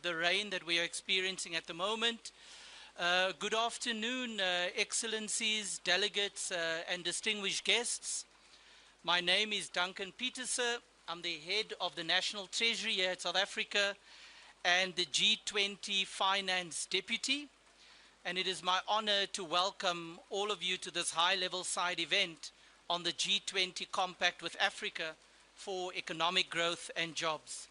the rain that we are experiencing at the moment. Good afternoon, Excellencies, delegates, and distinguished guests. My name is Duncan Peterser. I'm the head of the National Treasury here at South Africa and the G20 Finance Deputy. And it is my honor to welcome all of you to this high-level side event on the G20 Compact with Africa for economic growth and jobs.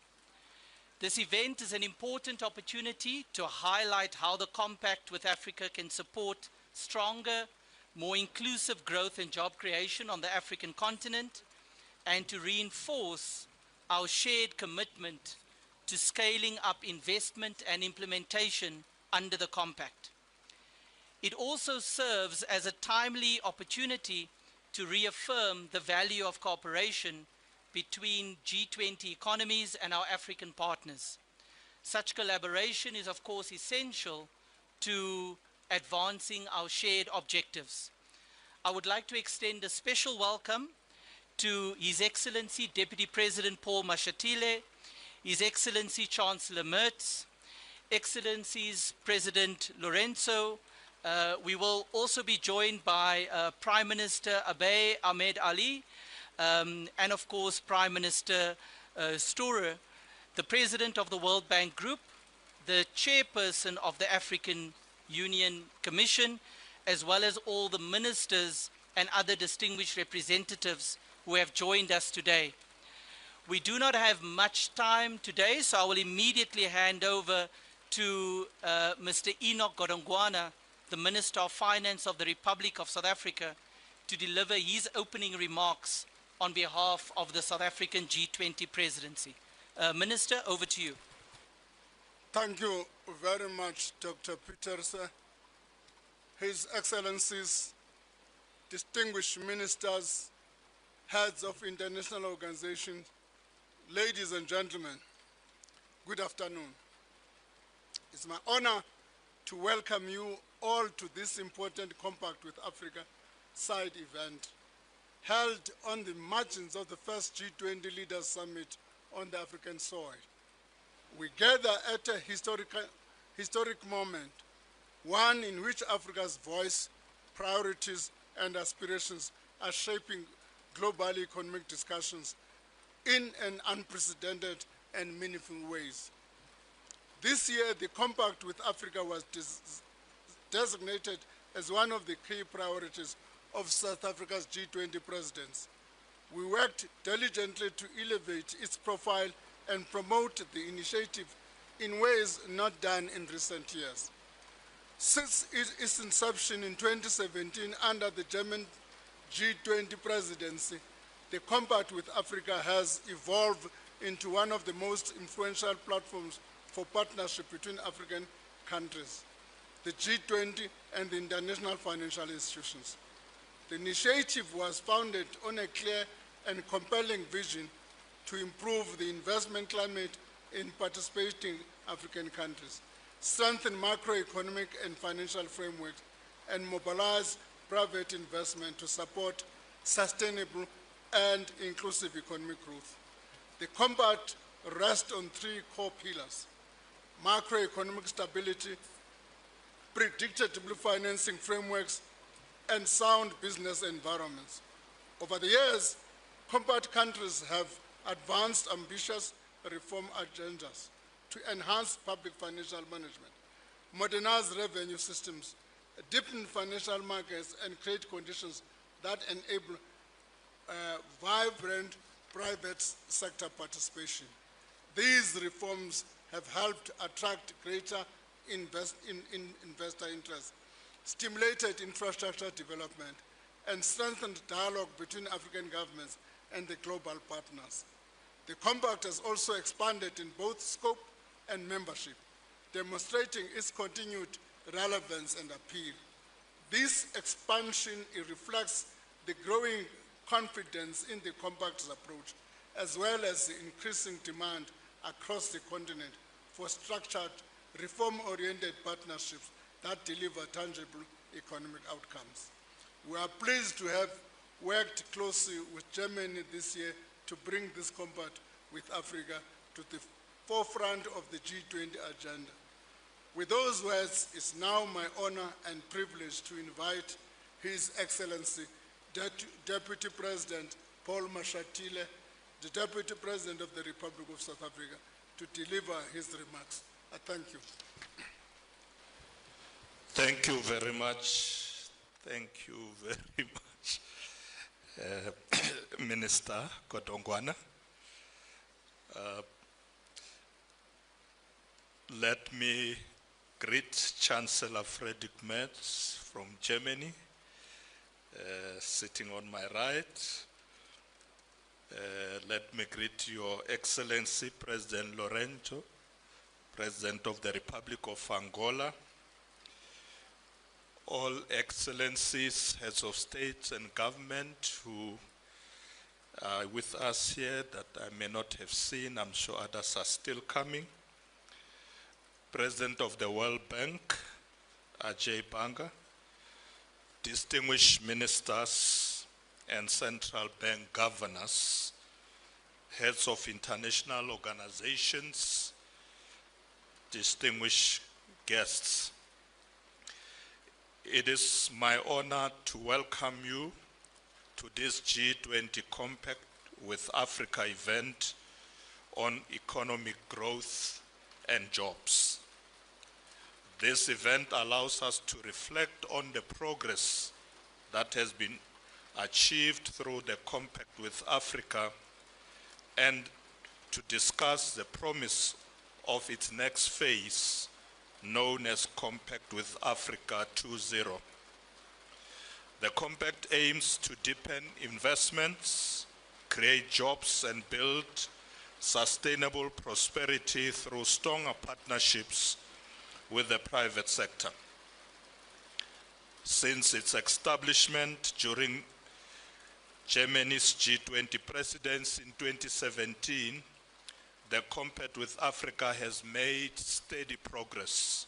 This event is an important opportunity to highlight how the Compact with Africa can support stronger, more inclusive growth and job creation on the African continent, and to reinforce our shared commitment to scaling up investment and implementation under the Compact. It also serves as a timely opportunity to reaffirm the value of cooperation between G20 economies and our African partners. Such collaboration is, of course, essential to advancing our shared objectives. I would like to extend a special welcome to His Excellency Deputy President Paul Mashatile, His Excellency Chancellor Merz, Excellencies President Lorenzo. We will also be joined by Prime Minister Abiy Ahmed Ali, and of course Prime Minister Storer, the President of the World Bank Group, the Chairperson of the African Union Commission, as well as all the ministers and other distinguished representatives who have joined us today. We do not have much time today, so I will immediately hand over to Mr. Enoch Godongwana, the Minister of Finance of the Republic of South Africa, to deliver his opening remarks on behalf of the South African G20 presidency. Minister, over to you. Thank you very much, Dr. Peterser. His Excellencies, distinguished ministers, heads of international organizations, ladies and gentlemen, good afternoon. It's my honor to welcome you all to this important Compact with Africa side event held on the margins of the first G20 Leaders Summit on the African soil. We gather at a historic moment, one in which Africa's voice, priorities, and aspirations are shaping global economic discussions in an unprecedented and meaningful ways. This year, the Compact with Africa was designated as one of the key priorities of South Africa's G20 presidents. We worked diligently to elevate its profile and promote the initiative in ways not done in recent years. Since its inception in 2017 under the German G20 presidency, the Compact with Africa has evolved into one of the most influential platforms for partnership between African countries, the G20 and the international financial institutions. The initiative was founded on a clear and compelling vision to improve the investment climate in participating African countries, strengthen macroeconomic and financial frameworks, and mobilize private investment to support sustainable and inclusive economic growth. The Compact rests on three core pillars: macroeconomic stability, predictable financing frameworks, and sound business environments. Over the years, Compact countries have advanced ambitious reform agendas to enhance public financial management, modernize revenue systems, deepen financial markets, and create conditions that enable vibrant private sector participation. These reforms have helped attract greater investor interest, stimulated infrastructure development, and strengthened dialogue between African governments and the global partners. The Compact has also expanded in both scope and membership, demonstrating its continued relevance and appeal. This expansion reflects the growing confidence in the Compact's approach, as well as the increasing demand across the continent for structured, reform-oriented partnerships that deliver tangible economic outcomes. We are pleased to have worked closely with Germany this year to bring this Compact with Africa to the forefront of the G20 agenda. With those words, it's now my honor and privilege to invite His Excellency, Deputy President Paul Mashatile, the Deputy President of the Republic of South Africa, to deliver his remarks. I thank you. Thank you very much. Thank you very much, Minister Kodongwana. Let me greet Chancellor Friedrich Merz from Germany, sitting on my right. Let me greet Your Excellency, President Lorenzo, President of the Republic of Angola, all excellencies, heads of states and government who are with us here that I may not have seen. I'm sure others are still coming. President of the World Bank, Ajay Banga, distinguished ministers and central bank governors, heads of international organizations, distinguished guests. It is my honor to welcome you to this G20 Compact with Africa event on economic growth and jobs. This event allows us to reflect on the progress that has been achieved through the Compact with Africa and to discuss the promise of its next phase, known as Compact with Africa 2.0. The Compact aims to deepen investments, create jobs, and build sustainable prosperity through stronger partnerships with the private sector. Since its establishment during Germany's G20 presidency in 2017, the Compact with Africa has made steady progress.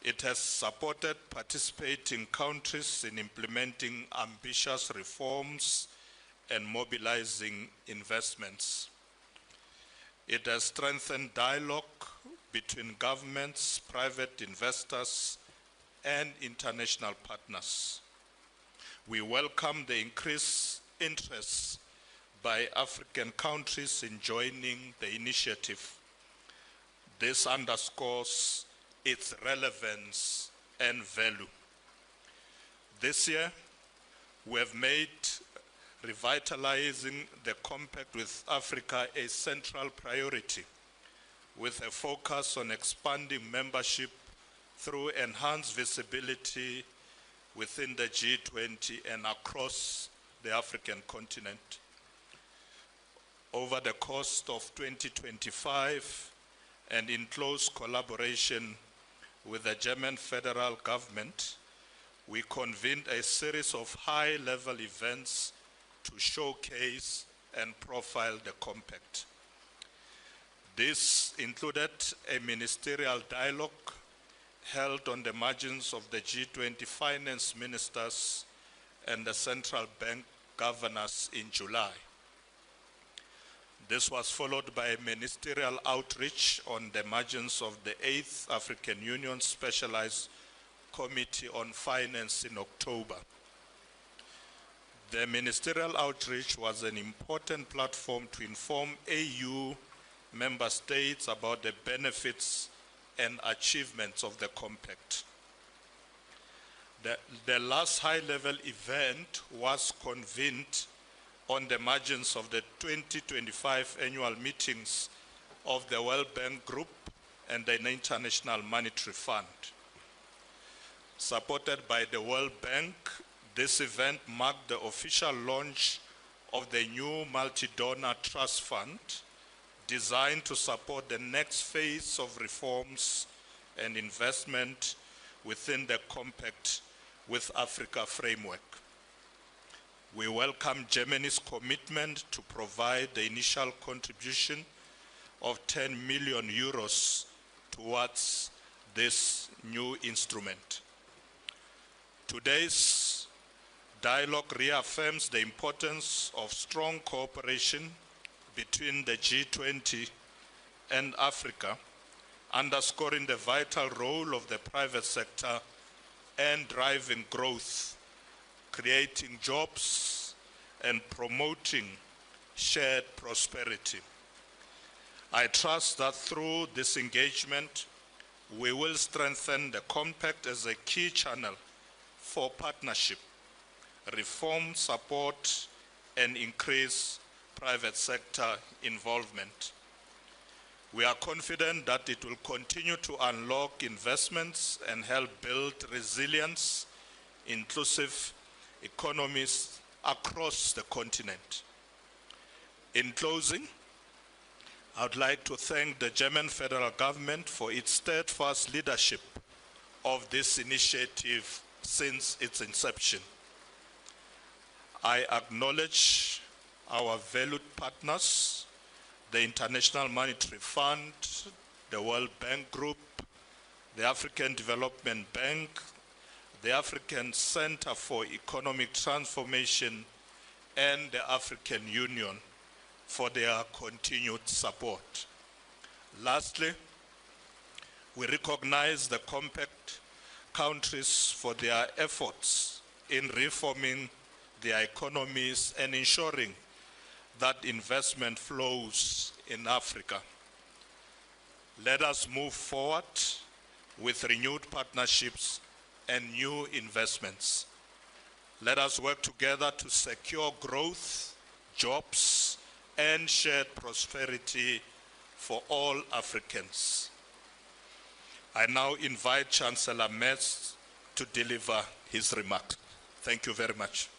It has supported participating countries in implementing ambitious reforms and mobilizing investments. It has strengthened dialogue between governments, private investors, and international partners. We welcome the increased interest by African countries in joining the initiative. This underscores its relevance and value. This year, we have made revitalizing the Compact with Africa a central priority, with a focus on expanding membership through enhanced visibility within the G20 and across the African continent. Over the course of 2025, and in close collaboration with the German federal government, we convened a series of high-level events to showcase and profile the Compact. This included a ministerial dialogue held on the margins of the G20 finance ministers and the central bank governors in July. This was followed by a ministerial outreach on the margins of the 8th African Union Specialized Committee on Finance in October. The ministerial outreach was an important platform to inform AU member states about the benefits and achievements of the Compact. The last high-level event was convened on the margins of the 2025 annual meetings of the World Bank Group and the International Monetary Fund. Supported by the World Bank, this event marked the official launch of the new multi-donor trust fund designed to support the next phase of reforms and investment within the Compact with Africa framework. We welcome Germany's commitment to provide the initial contribution of 10 million euros towards this new instrument. Today's dialogue reaffirms the importance of strong cooperation between the G20 and Africa, underscoring the vital role of the private sector and driving growth, creating jobs, and promoting shared prosperity. I trust that through this engagement, we will strengthen the compact as a key channel for partnership, reform support, and increase private sector involvement. We are confident that it will continue to unlock investments and help build resilience, inclusive economies across the continent. In closing, I would like to thank the German federal government for its steadfast leadership of this initiative since its inception. I acknowledge our valued partners, the International Monetary Fund, the World Bank Group, the African Development Bank, the African Center for Economic Transformation, and the African Union for their continued support. Lastly, we recognize the compact countries for their efforts in reforming their economies and ensuring that investment flows in Africa. Let us move forward with renewed partnerships and new investments. Let us work together to secure growth, jobs, and shared prosperity for all Africans. I now invite Chancellor Merz to deliver his remarks. Thank you very much.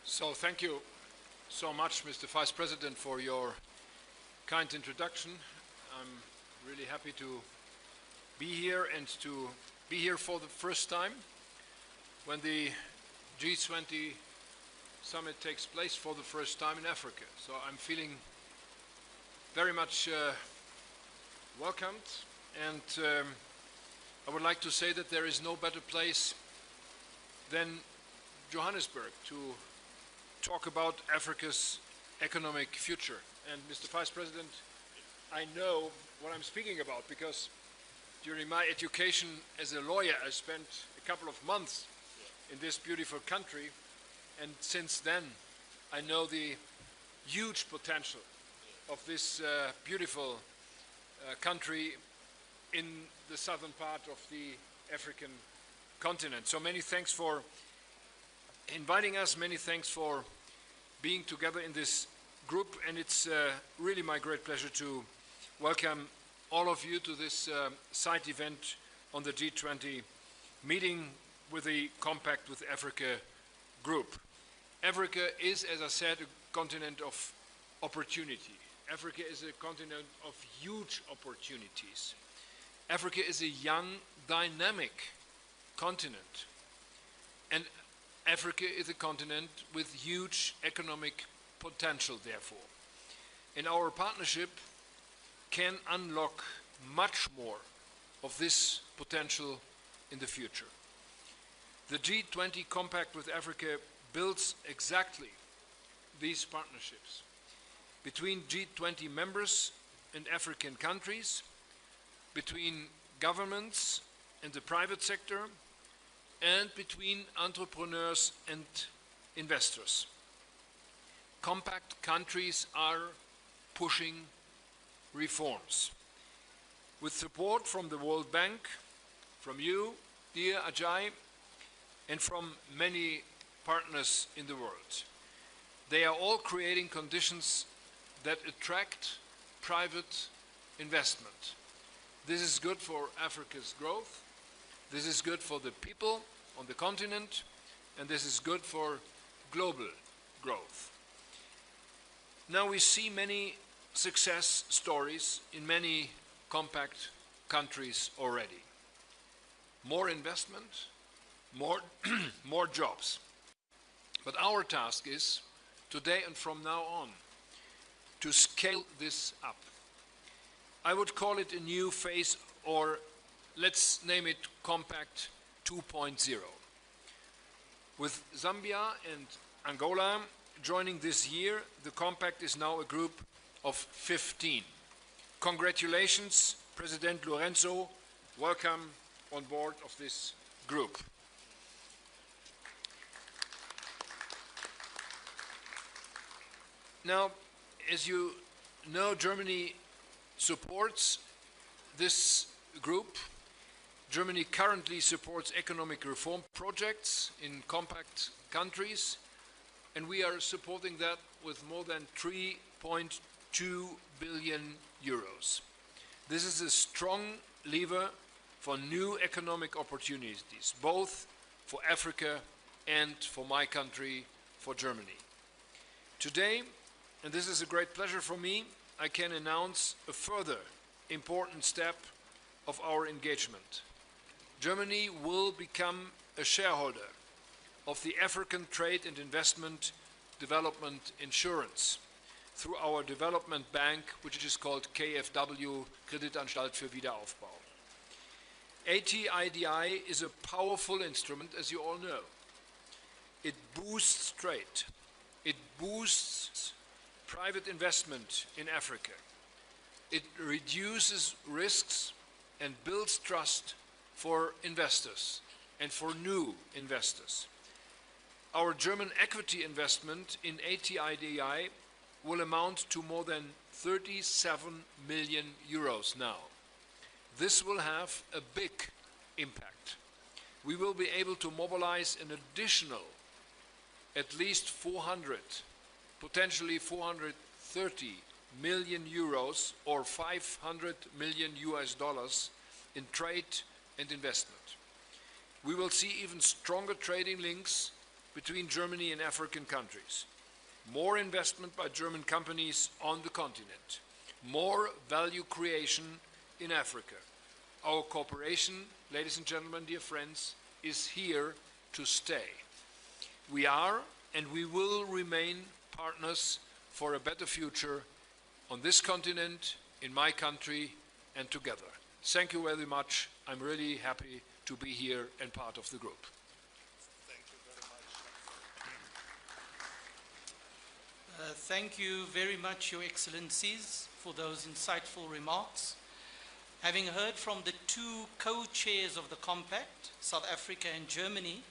So thank you so much, Mr. Vice President, for your kind introduction. I'm really happy to be here and to be here for the first time when the G20 Summit takes place for the first time in Africa. So I'm feeling very much welcomed, and I would like to say that there is no better place than Johannesburg to talk about Africa's economic future. And Mr. Vice President, I know what I'm speaking about because during my education as a lawyer, I spent a couple of months in this beautiful country, and since then I know the huge potential of this beautiful country in the southern part of the African continent. So many thanks for inviting us, many thanks for being together in this group, and it's really my great pleasure to welcome all of you to this side event on the G20 meeting with the Compact with Africa group. Africa is, as I said, a continent of opportunity. Africa is a continent of huge opportunities. Africa is a young, dynamic continent. And Africa is a continent with huge economic potential, therefore. And our partnership can unlock much more of this potential in the future. The G20 Compact with Africa builds exactly these partnerships between G20 members and African countries, between governments and the private sector, and between entrepreneurs and investors. Compact countries are pushing reforms. With support from the World Bank, from you, dear Ajay, and from many partners in the world. They are all creating conditions that attract private investment. This is good for Africa's growth, this is good for the people on the continent, and this is good for global growth. Now we see many success stories in many compact countries already. More investment, more jobs. But our task is, today and from now on, to scale this up. I would call it a new phase, or let's name it Compact 2.0. With Zambia and Angola joining this year, the Compact is now a group of 15. Congratulations, President Lorenzo. Welcome on board of this group. Now, as you know, Germany supports this group. Germany currently supports economic reform projects in compact countries, and we are supporting that with more than 3.2 billion euros. This is a strong lever for new economic opportunities, both for Africa and for my country, for Germany. Today, and this is a great pleasure for me, I can announce a further important step of our engagement. Germany will become a shareholder of the African Trade and Investment Development Insurance through our development bank, which is called KfW, Kreditanstalt für Wiederaufbau. ATIDI is a powerful instrument, as you all know. It boosts trade. It boosts private investment in Africa. It reduces risks and builds trust for investors and for new investors. Our German equity investment in ATIDI will amount to more than 37 million euros now. This will have a big impact. We will be able to mobilize an additional at least 400, potentially 430 million euros or 500 million US dollars in trade and investment. We will see even stronger trading links between Germany and African countries. More investment by German companies on the continent. More value creation in Africa. Our cooperation, ladies and gentlemen, dear friends, is here to stay. We are and we will remain partners for a better future on this continent, in my country, and together. Thank you very much. I'm really happy to be here and part of the group. Thank you very much. Thank you very much, Your Excellencies, for those insightful remarks. Having heard from the two co-chairs of the Compact, South Africa and Germany,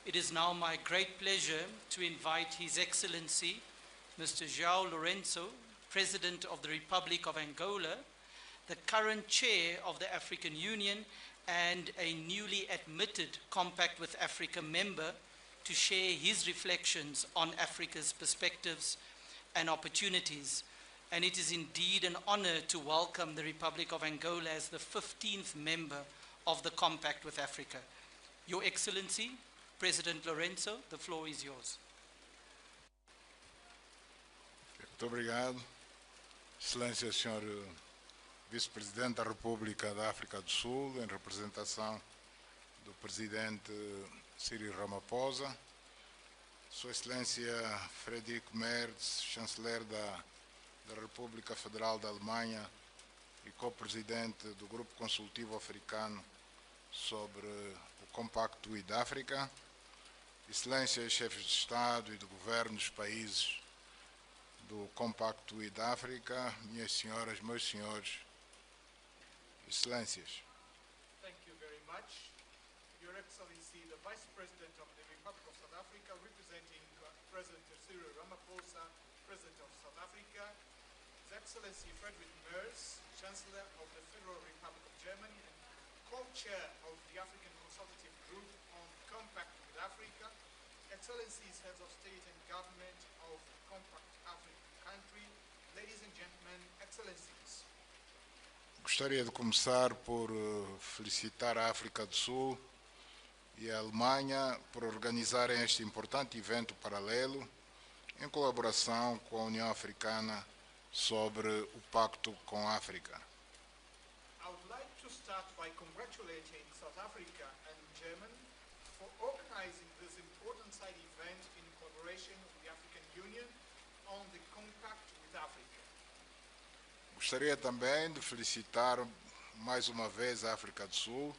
it is now my great pleasure to invite His Excellency, Mr. João Lourenço, President of the Republic of Angola, the current chair of the African Union, and a newly admitted Compact with Africa member, to share his reflections on Africa's perspectives and opportunities. And it is indeed an honor to welcome the Republic of Angola as the 15th member of the Compact with Africa. Your Excellency, President Lourenço, the floor is yours. Muito obrigado. Excelência, Sr. Vice-Presidente da República da África do Sul, em representação do Presidente Cyril Ramaphosa, Sua Excelência Friedrich Merz, Chanceler da República Federal da Alemanha e co-presidente do Grupo Consultivo Africano sobre o Compacto with África, Excelências, chefes de Estado e de Governo dos países do Compacto with África, minhas senhoras, meus senhores, Excelências. Thank you very much. Your Excellency, the Vice President of the Republic of South Africa, representing President Cyril Ramaphosa, President of South Africa, His Excellency Friedrich Merz, Chancellor of the Federal Republic of Germany and co-chair of the African Consultative Group on Compact with Africa, Excellencies, Heads of State and Government of Compact African country, ladies and gentlemen, Excellencies. Gostaria de começar por felicitar a África do Sul e a Alemanha por organizarem este importante evento paralelo em colaboração com a União Africana sobre o Pacto com a África. I would like to start by congratulating South Africa and Germany for organizing this important side event in collaboration with the African Union on the Compact with Africa. Gostaria também de felicitar mais uma vez a África do Sul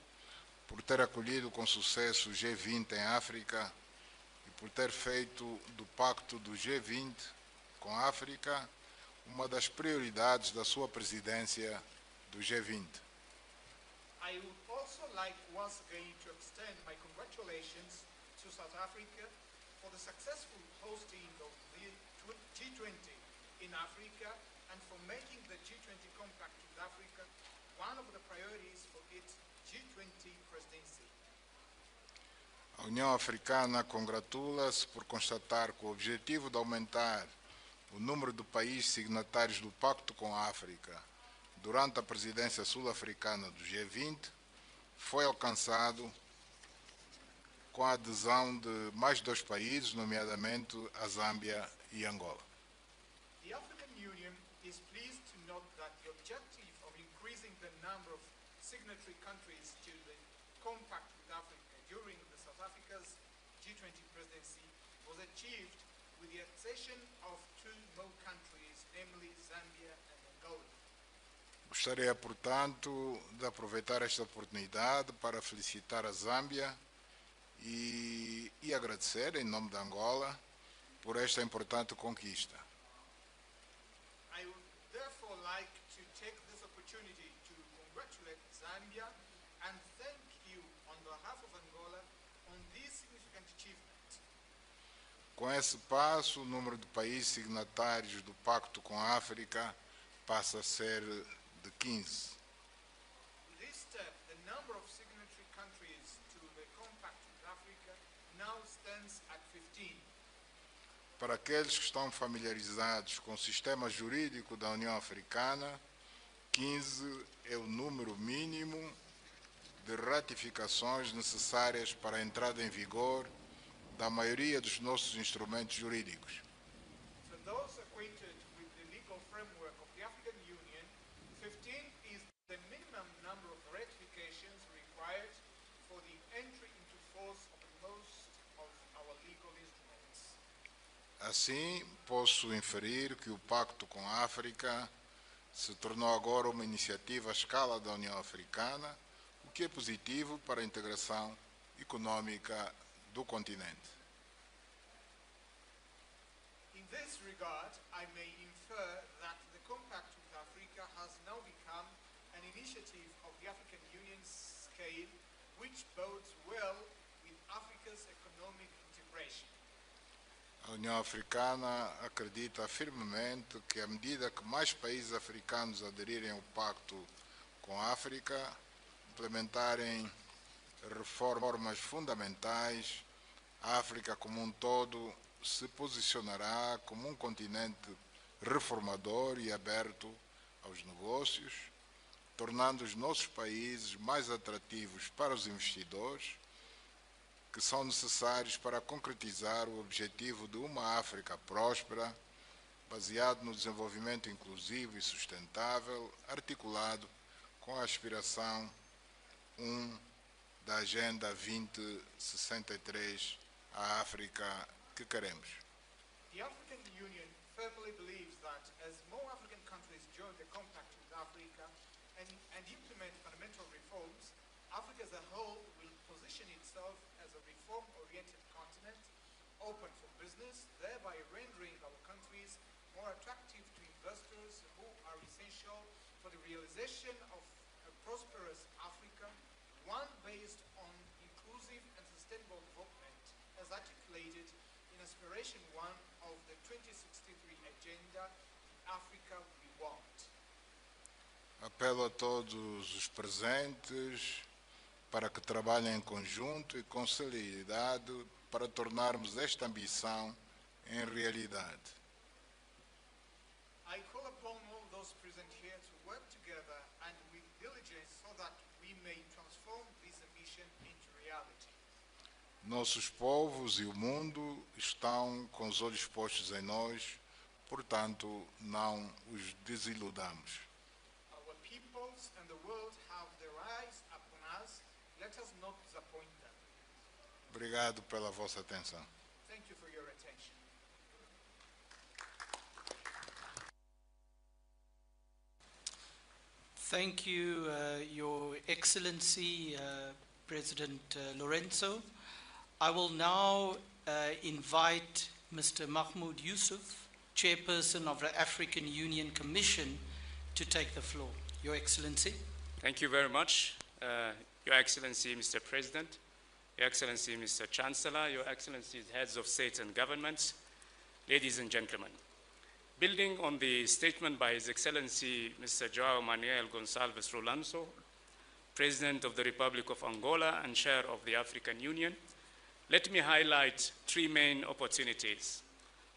por ter acolhido com sucesso o G20 em África e por ter feito do Pacto do G20 com a África uma das prioridades da sua presidência do G20. I would also like once again to extend my congratulations to South Africa for the successful hosting of the G20 in Africa and for making the G20 Compact with Africa one of the priorities for its G20 presidency. A União Africana congratula-se por constatar que o objetivo de aumentar o número de países signatários do Pacto com a África durante a presidência sul-africana do G20 foi alcançado com a adesão de mais 2 países, nomeadamente a Zâmbia e Angola. The African Union is pleased to note that the objective of increasing the number of signatory countries to the Compact with Africa during the South Africa's G20 presidency was achieved with the accession of 2 more countries, namely Zambia and Angola. Gostaria, portanto, de aproveitar esta oportunidade para felicitar a Zâmbia e agradecer, em nome da Angola, por esta importante conquista. I would therefore like to take this opportunity to congratulate Zambia and thank you on behalf of Angola on this significant achievement. Com esse passo, o número de países signatários do Pacto com a África passa a ser de 15. With this step, the number of signatory countries to the Compact with Africa now stands at 15. Para aqueles que estão familiarizados com o sistema jurídico da União Africana, 15 é o número mínimo de ratificações necessárias para a entrada em vigor da maioria dos nossos instrumentos jurídicos. For those acquainted with the legal framework of the African Union, 15 is the minimum number of ratifications required for the entry into force of most of our legal instruments. Assim, posso inferir que o Pacto com a África se tornou agora uma iniciativa à escala da União Africana, o que é positivo para a integração econômica do continente. In this regard, I may infer that the Compact with Africa has now become an initiative of the African Union's scale, which bodes well with Africa's economic integration. A União Africana acredita firmemente que, à medida que mais países africanos aderirem ao Pacto com a África, implementarem reformas fundamentais, a África como um todo se posicionará como um continente reformador e aberto aos negócios, tornando os nossos países mais atrativos para os investidores, que são necessários para concretizar o objetivo de uma África próspera, baseado no desenvolvimento inclusivo e sustentável, articulado com a aspiração 1 da Agenda 2063 à África que queremos. The African Union firmly believes that as more African countries join the Compact with Africa and implement fundamental reforms, Africa as a whole will position itself as a reform-oriented continent, open for business, thereby rendering our countries more attractive to investors who are essential for the realization of a prosperous Africa, one based on inclusive and sustainable development, as articulated in Aspiration 1 of the 2063 Agenda, Africa We Want. Apelo a todos os presentes para que trabalhem em conjunto e com celeridade para tornarmos esta ambição em realidade. I call upon all those present here to work together and with diligence so that we may transform this ambition into reality. Nossos povos e o mundo estão com os olhos postos em nós, portanto, não os desiludamos. Our peoples and the world have their eyes upon us. Let us not disappoint them. Obrigado pela vossa atenção. Thank you for your attention. Thank you, Your Excellency, President Lorenzo. I will now invite Mr. Mahmoud Yusuf Chairperson of the African Union Commission, to take the floor. Your Excellency. Thank you very much, Your Excellency, Mr. President, Your Excellency, Mr. Chancellor, Your Excellencies, heads of states and governments, ladies and gentlemen. Building on the statement by His Excellency, Mr. João Manuel Gonçalves Rolanço, President of the Republic of Angola and Chair of the African Union, let me highlight three main opportunities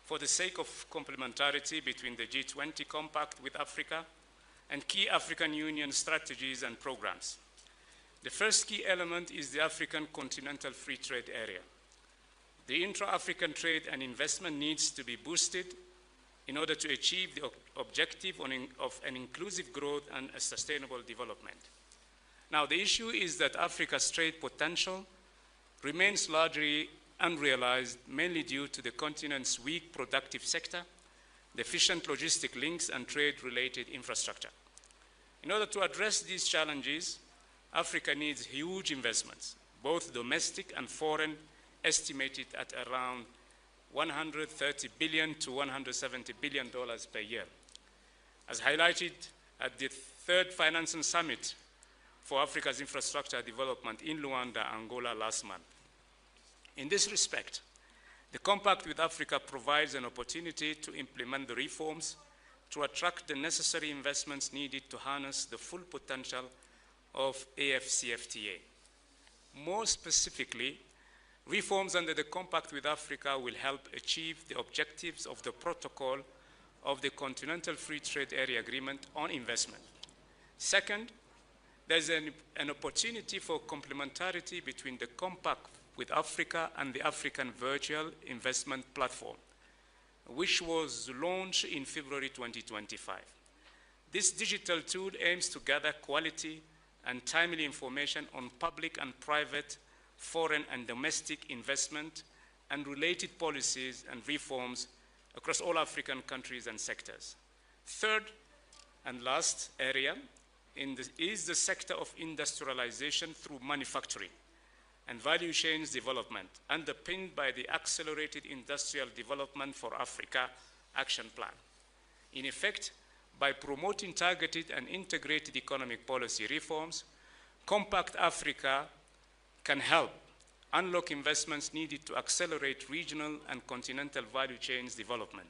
for the sake of complementarity between the G20 Compact with Africa and key African Union strategies and programs. The first key element is the African continental free trade area. The intra-African trade and investment needs to be boosted in order to achieve the objective of an inclusive growth and a sustainable development. Now, the issue is that Africa's trade potential remains largely unrealized, mainly due to the continent's weak productive sector, deficient logistic links, and trade-related infrastructure. In order to address these challenges, Africa needs huge investments, both domestic and foreign, estimated at around $130 billion to $170 billion per year. As highlighted at the third Financing Summit for Africa's infrastructure development in Luanda, Angola last month. In this respect, the Compact with Africa provides an opportunity to implement the reforms to attract the necessary investments needed to harness the full potential of AFCFTA. More specifically, reforms under the Compact with Africa will help achieve the objectives of the protocol of the Continental Free Trade Area Agreement on investment. Second, there's an opportunity for complementarity between the Compact with Africa and the African Virtual Investment Platform, which was launched in February 2025. This digital tool aims to gather quality and timely information on public and private, foreign and domestic investment and related policies and reforms across all African countries and sectors. Third and last area is the sector of industrialization through manufacturing and value chains development, underpinned by the Accelerated Industrial Development for Africa Action Plan. In effect, by promoting targeted and integrated economic policy reforms, Compact Africa can help unlock investments needed to accelerate regional and continental value chains development.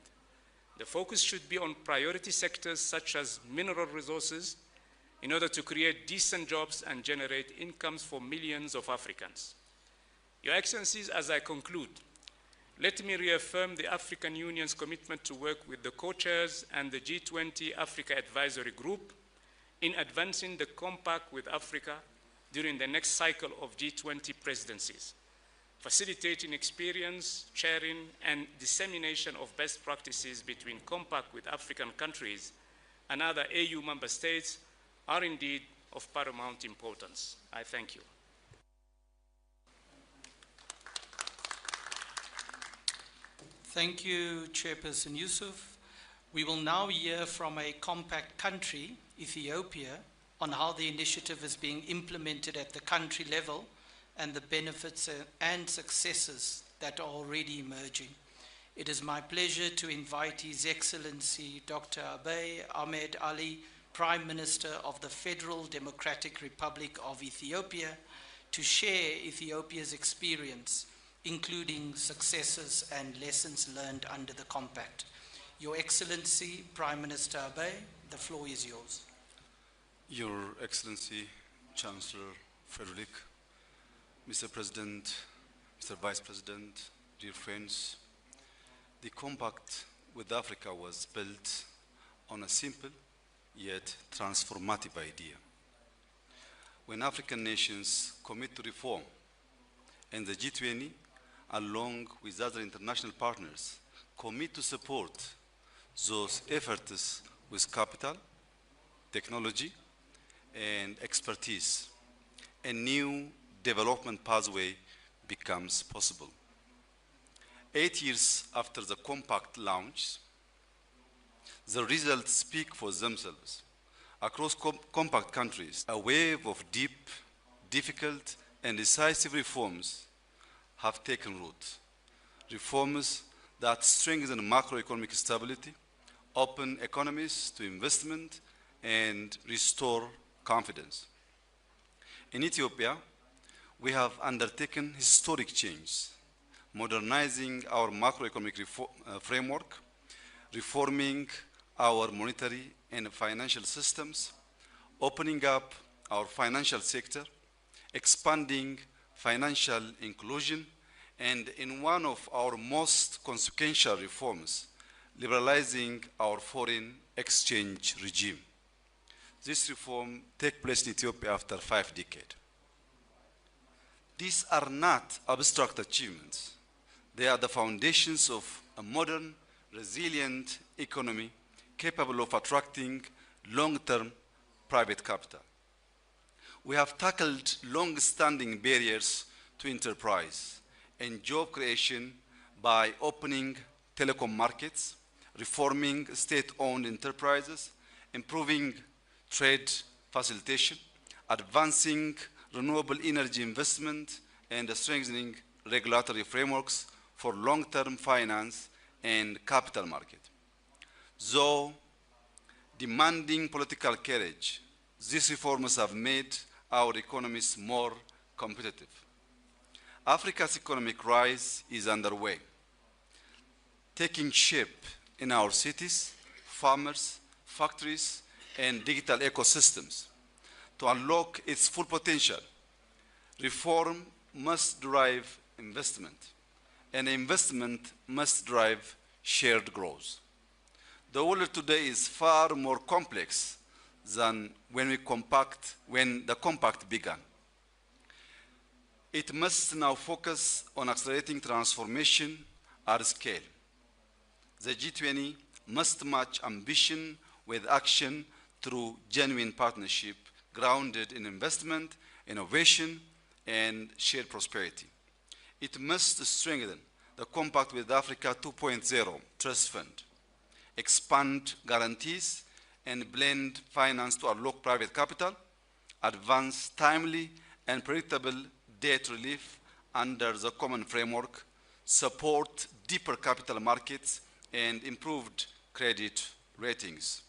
The focus should be on priority sectors such as mineral resources in order to create decent jobs and generate incomes for millions of Africans. Your Excellencies, as I conclude, let me reaffirm the African Union's commitment to work with the co-chairs and the G20 Africa Advisory Group in advancing the Compact with Africa during the next cycle of G20 presidencies, facilitating experience, sharing, and dissemination of best practices between Compact with African countries and other AU member states are indeed of paramount importance. I thank you. Thank you, Chairperson Yusuf. We will now hear from a compact country, Ethiopia, on how the initiative is being implemented at the country level and the benefits and successes that are already emerging. It is my pleasure to invite His Excellency Dr. Abiy Ahmed Ali, Prime Minister of the Federal Democratic Republic of Ethiopia, to share Ethiopia's experience, including successes and lessons learned under the Compact. Your Excellency, Prime Minister Abiy, the floor is yours. Your Excellency, Chancellor Friedrich, Mr. President, Mr. Vice President, dear friends, the Compact with Africa was built on a simple yet transformative idea. When African nations commit to reform, and the G20, along with other international partners, commit to support those efforts with capital, technology, and expertise, a new development pathway becomes possible. 8 years after the Compact launch, the results speak for themselves. Across Compact countries, a wave of deep, difficult, and decisive reforms have taken root. Reforms that strengthen macroeconomic stability, open economies to investment, and restore confidence. In Ethiopia, we have undertaken historic change, modernizing our macroeconomic framework, reforming our monetary and financial systems, opening up our financial sector, expanding financial inclusion, and in one of our most consequential reforms, liberalizing our foreign exchange regime. This reform takes place in Ethiopia after 5 decades. These are not abstract achievements. They are the foundations of a modern, resilient economy capable of attracting long-term private capital. We have tackled long-standing barriers to enterprise and job creation by opening telecom markets, reforming state-owned enterprises, improving trade facilitation, advancing renewable energy investment, and strengthening regulatory frameworks for long-term finance and capital market. Though demanding political courage, these reforms have made our economies more competitive. Africa's economic rise is underway, taking shape in our cities, farmers, factories, and digital ecosystems. To unlock its full potential, reform must drive investment, and investment must drive shared growth. The world today is far more complex than when the compact began. It must now focus on accelerating transformation at scale. The G20 must match ambition with action through genuine partnership grounded in investment, innovation, and shared prosperity. It must strengthen the Compact with Africa 2.0 Trust Fund, expand guarantees, and blend finance to unlock private capital, advance timely and predictable debt relief under the common framework, support deeper capital markets, and improved credit ratings,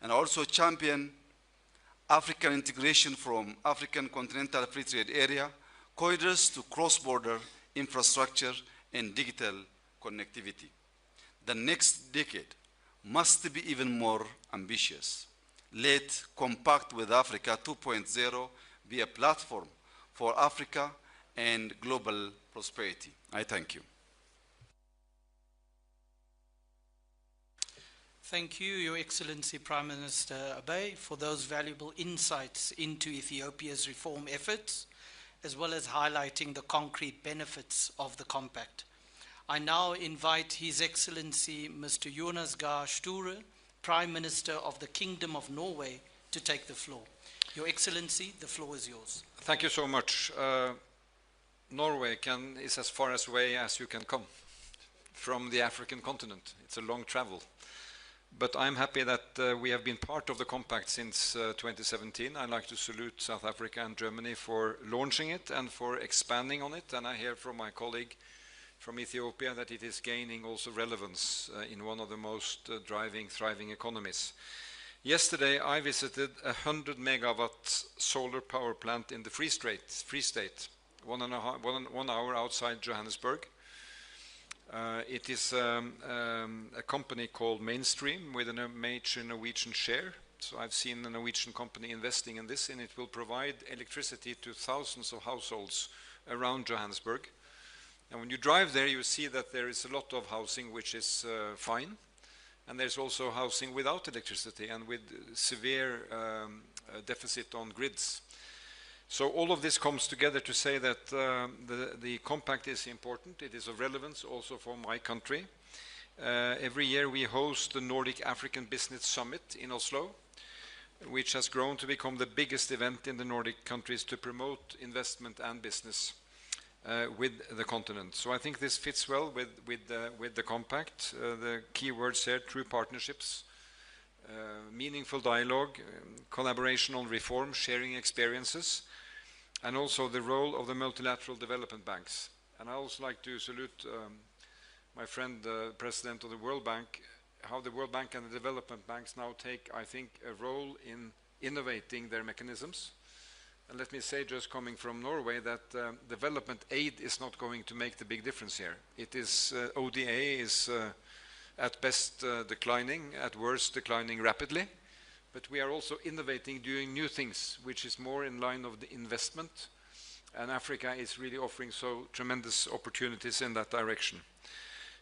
and also champion African integration from African continental free trade area, corridors to cross-border infrastructure and digital connectivity. The next decade must be even more ambitious. Let Compact with Africa 2.0 be a platform for Africa and global prosperity. I thank you. Thank you, Your Excellency Prime Minister Abiy, for those valuable insights into Ethiopia's reform efforts, as well as highlighting the concrete benefits of the compact. I now invite His Excellency Mr. Jonas Gahr Støre, Prime Minister of the Kingdom of Norway, to take the floor. Your Excellency, the floor is yours. Thank you so much. Norway is as far away as you can come from the African continent. It's a long travel. But I'm happy that we have been part of the compact since 2017. I'd like to salute South Africa and Germany for launching it and for expanding on it. And I hear from my colleague from Ethiopia that it is gaining also relevance in one of the most thriving economies. Yesterday, I visited a 100 megawatt solar power plant in the Free State, 1 hour outside Johannesburg. It is a company called Mainstream with a major Norwegian share. So I've seen a Norwegian company investing in this, and it will provide electricity to thousands of households around Johannesburg. And when you drive there, you see that there is a lot of housing which is fine. And there's also housing without electricity and with severe deficit on grids. So all of this comes together to say that the compact is important. It is of relevance also for my country. Every year we host the Nordic African Business Summit in Oslo, which has grown to become the biggest event in the Nordic countries to promote investment and business with the continent. So I think this fits well with the compact. The key words here: true partnerships, meaningful dialogue, collaboration on reform, sharing experiences, and also the role of the multilateral development banks. And I also like to salute my friend, the President of the World Bank, how the World Bank and the development banks now take, I think, a role in innovating their mechanisms. And let me say, just coming from Norway, that development aid is not going to make the big difference here. It is, ODA is at best declining, at worst declining rapidly. But we are also innovating, doing new things, which is more in line of the investment. And Africa is really offering so tremendous opportunities in that direction.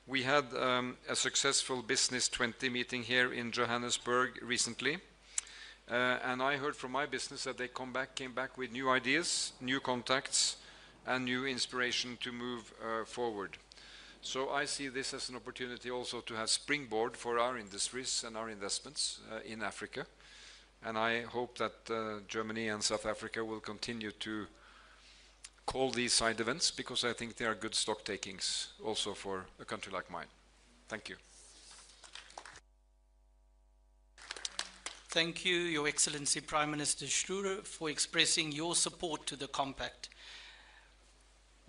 We had a successful Business 20 meeting here in Johannesburg recently. And I heard from my business that they came back with new ideas, new contacts, and new inspiration to move forward. So I see this as an opportunity also to have springboard for our industries and our investments in Africa. And I hope that Germany and South Africa will continue to call these side events, because I think they are good stock takings also for a country like mine. Thank you. Thank you, Your Excellency Prime Minister Struer, for expressing your support to the compact.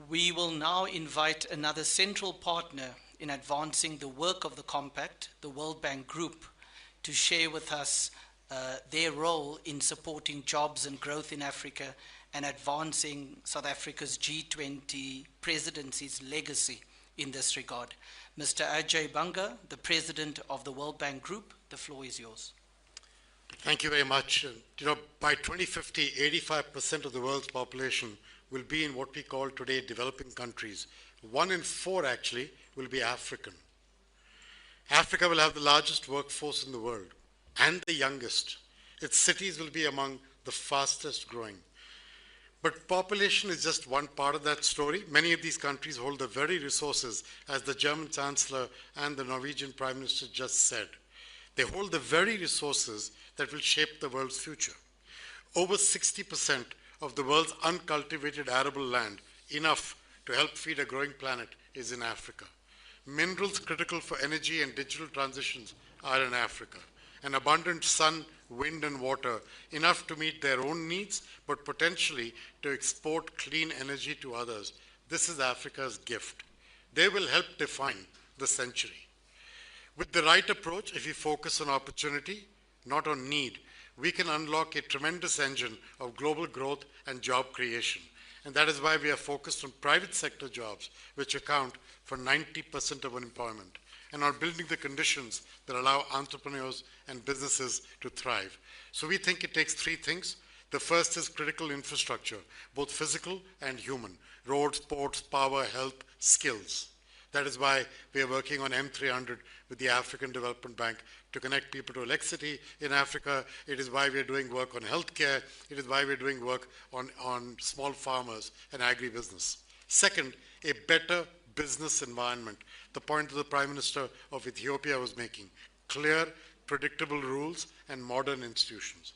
We will now invite another central partner in advancing the work of the compact, the World Bank Group, to share with us their role in supporting jobs and growth in Africa and advancing South Africa's G20 presidency's legacy in this regard. Mr. Ajay Banga, the President of the World Bank Group, the floor is yours. Thank you very much. You know, by 2050, 85% of the world's population will be in what we call today developing countries. 1 in 4 actually will be African. Africa will have the largest workforce in the world and the youngest. Its cities will be among the fastest growing. But population is just one part of that story. Many of these countries hold the very resources, as the German Chancellor and the Norwegian Prime Minister just said. They hold the very resources that will shape the world's future. Over 60% of the world's uncultivated arable land, enough to help feed a growing planet, is in Africa. Minerals critical for energy and digital transitions are in Africa. An abundant sun, wind and water, enough to meet their own needs, but potentially to export clean energy to others. This is Africa's gift. They will help define the century. With the right approach, if we focus on opportunity, not on need, we can unlock a tremendous engine of global growth and job creation. And that is why we are focused on private sector jobs, which account for 90% of unemployment, and on building the conditions that allow entrepreneurs and businesses to thrive. So we think it takes 3 things. The first is critical infrastructure, both physical and human: roads, ports, power, health, skills. That is why we are working on M300 with the African Development Bank to connect people to electricity in Africa. It is why we are doing work on healthcare. It is why we are doing work on small farmers and agribusiness. Second, a better business environment. The point that the Prime Minister of Ethiopia was making: clear, predictable rules and modern institutions.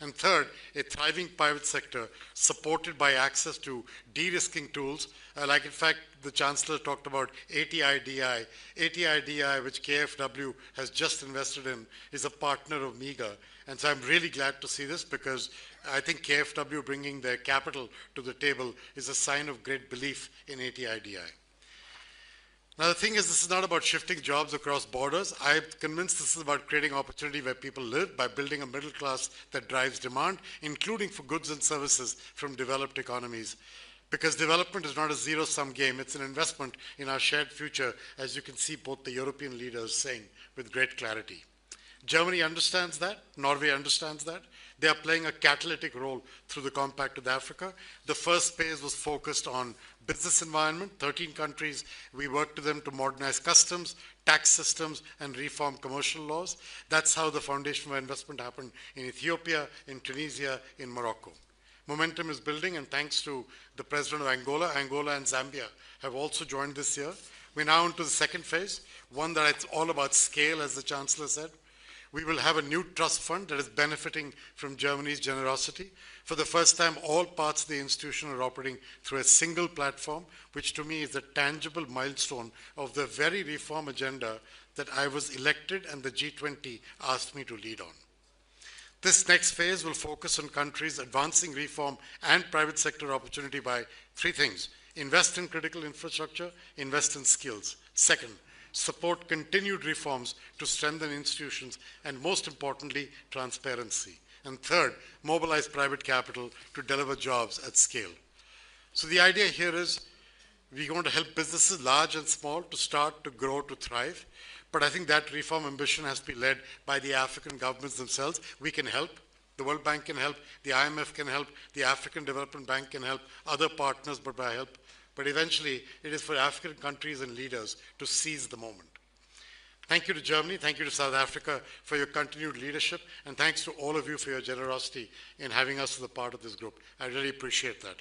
And third, a thriving private sector supported by access to de-risking tools, like in fact the Chancellor talked about ATIDI. ATIDI, which KfW has just invested in, is a partner of MEGA. And so I'm really glad to see this, because I think KfW bringing their capital to the table is a sign of great belief in ATIDI. Now the thing is, this is not about shifting jobs across borders. I'm convinced this is about creating opportunity where people live by building a middle class that drives demand, including for goods and services from developed economies. Because development is not a zero-sum game, it's an investment in our shared future, as you can see both the European leaders saying with great clarity. Germany understands that, Norway understands that. They are playing a catalytic role through the Compact with Africa. The first phase was focused on business environment, 13 countries. We worked with them to modernize customs, tax systems, and reform commercial laws. That's how the foundation for investment happened in Ethiopia, in Tunisia, in Morocco. Momentum is building, and thanks to the President of Angola, Angola and Zambia have also joined this year. We're now into the second phase, one that it's all about scale, as the Chancellor said. We will have a new trust fund that is benefiting from Germany's generosity. For the first time, all parts of the institution are operating through a single platform, which to me is a tangible milestone of the very reform agenda that I was elected and the G20 asked me to lead on. This next phase will focus on countries advancing reform and private sector opportunity by 3 things: invest in critical infrastructure, invest in skills. Second, support continued reforms to strengthen institutions, and most importantly, transparency. And third, mobilize private capital to deliver jobs at scale. So the idea here is we're going to help businesses, large and small, to start, to grow, to thrive. But I think that reform ambition has to be led by the African governments themselves. We can help. The World Bank can help. The IMF can help. The African Development Bank can help. Other partners but by help. But eventually, it is for African countries and leaders to seize the moment. Thank you to Germany. Thank you to South Africa for your continued leadership. And thanks to all of you for your generosity in having us as a part of this group. I really appreciate that.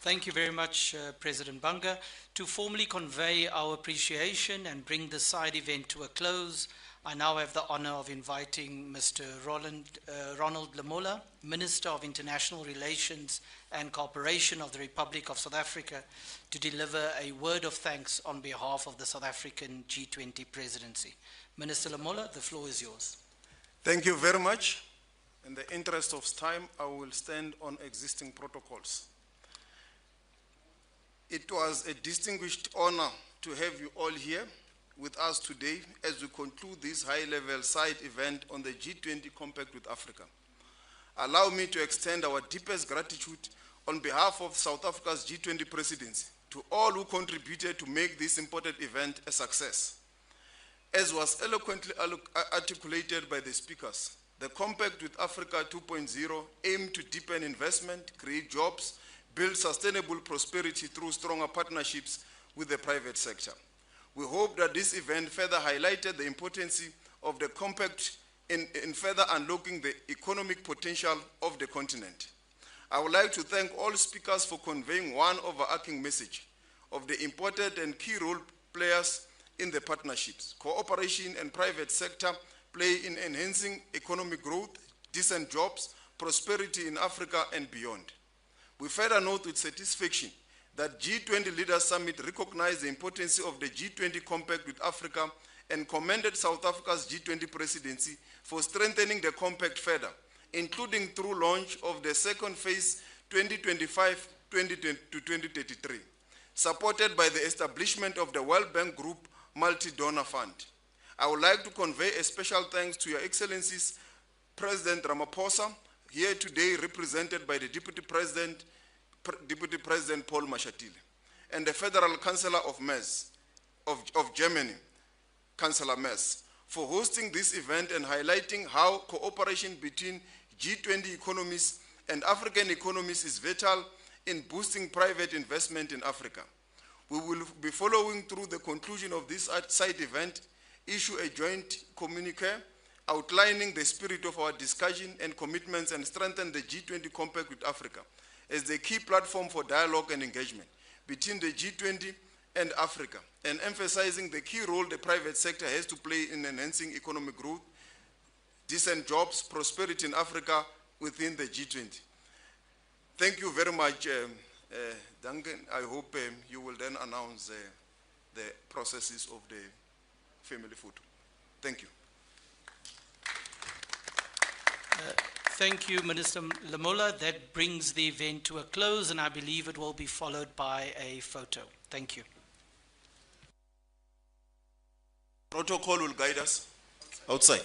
Thank you very much, President Banga. To formally convey our appreciation and bring this side event to a close, I now have the honor of inviting Mr. Ronald Lamola, Minister of International Relations and Cooperation of the Republic of South Africa, to deliver a word of thanks on behalf of the South African G20 presidency. Minister Lamola, the floor is yours. Thank you very much. In the interest of time, I will stand on existing protocols. It was a distinguished honor to have you all here with us today as we conclude this high-level side event on the G20 Compact with Africa. Allow me to extend our deepest gratitude on behalf of South Africa's G20 presidency to all who contributed to make this important event a success. As was eloquently articulated by the speakers, the Compact with Africa 2.0 aimed to deepen investment, create jobs, build sustainable prosperity through stronger partnerships with the private sector. We hope that this event further highlighted the importance of the Compact in further unlocking the economic potential of the continent. I would like to thank all speakers for conveying one overarching message of the important and key role players in the partnerships. Cooperation and private sector play in enhancing economic growth, decent jobs, prosperity in Africa and beyond. We further note with satisfaction that G20 Leaders Summit recognized the importance of the G20 Compact with Africa and commended South Africa's G20 presidency for strengthening the compact further, including through launch of the second phase 2025 to 2033, supported by the establishment of the World Bank Group Multi-Donor Fund. I would like to convey a special thanks to Your Excellencies President Ramaphosa, here today represented by the Deputy President Paul Mashatile, and the Federal Chancellor of Merz, of Germany, Chancellor Merz, for hosting this event and highlighting how cooperation between G20 economies and African economies is vital in boosting private investment in Africa. We will be following through the conclusion of this side event, issue a joint communique outlining the spirit of our discussion and commitments and strengthen the G20 Compact with Africa as the key platform for dialogue and engagement between the G20 and Africa, and emphasizing the key role the private sector has to play in enhancing economic growth, decent jobs, prosperity in Africa within the G20. Thank you very much, Duncan. I hope you will then announce the processes of the family photo. Thank you. Thank you, Minister Lamola. That brings the event to a close, and I believe it will be followed by a photo. Thank you. Protocol will guide us outside.